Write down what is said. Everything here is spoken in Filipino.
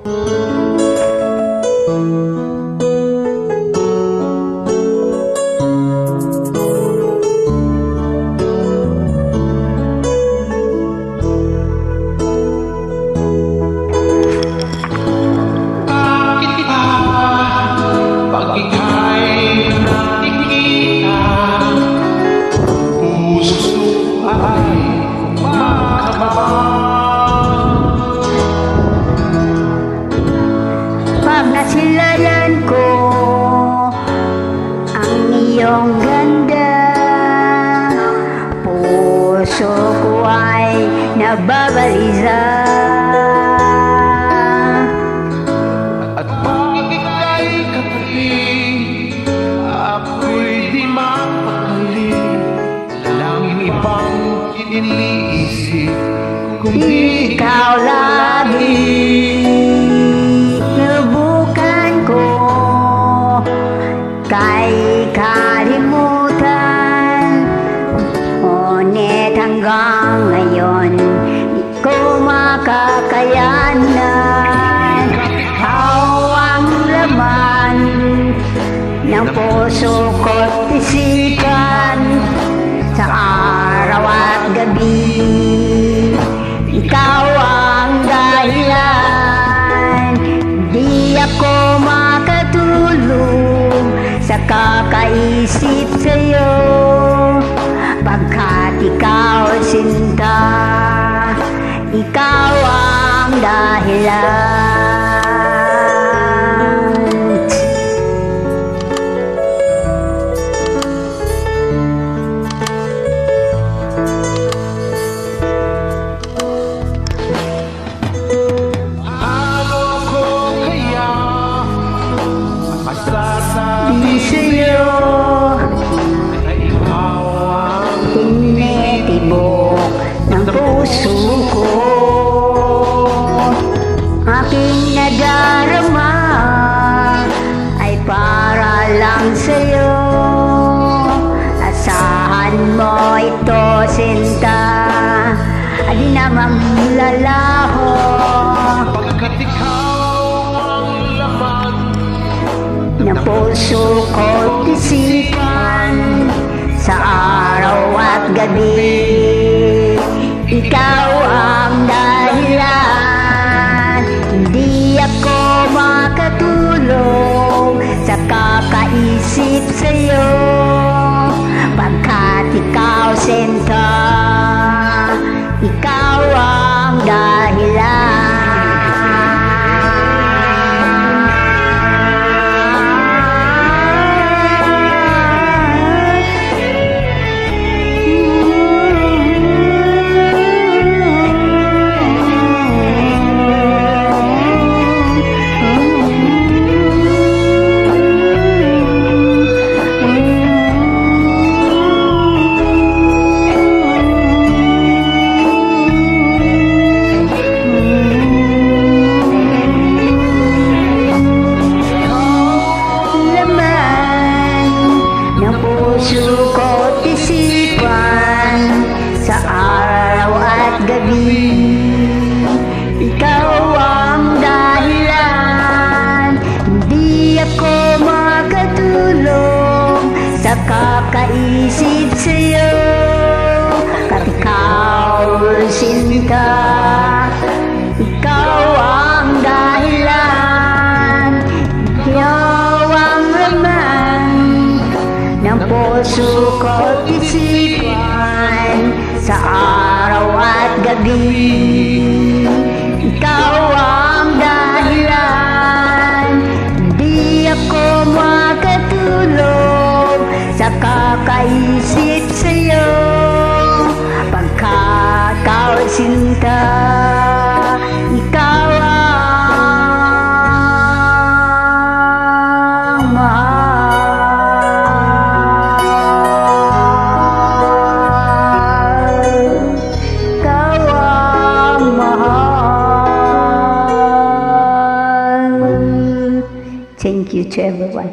Pag nasilayan ko ang iyong ganda, puso ko ay nababaliza. At pag ika'y katabi, ako'y di mapakali. Langing ibang iniisip, kundi Ikaw lagi. Subukan ko kay kalimutan, ngunit hanggang ngayon di ko makakayanan. Ikaw ang laman ng puso ko't isipan, sa araw at gabi. Ikaw ang dahilan, di ako makatulog sa kakaisip sa'yo, pagkat ikaw sinta, ikaw ang dahilan. Di sa'yo tinitibok ng puso ko, aking nadarama ay para lang sa'yo. Asahan mo ito, sinta, di namang lalaho, pagkat ikaw ang laman ng puso ko't isipan, sa araw at gabi. Ikaw ang dahilan, hindi ako makatulog sa kakaisip sa'yo, pagkat ikaw sinta, ikaw ang dahilan. Puso ko't isipan, sa araw at gabi. Ikaw ang dahilan, hindi ako makatulog sa kakaisip sa'yo, kat ikaw sinta, ikaw ang dahilan. Ikaw ang laman ng puso ko't isipan, sa araw at gabi. Ikaw ang dahilan, di ako makatulog sa kakaisip sa'yo, pagkat ikaw sinta, ikaw ang mahal. Ikaw ang mahal. Thank you to everyone.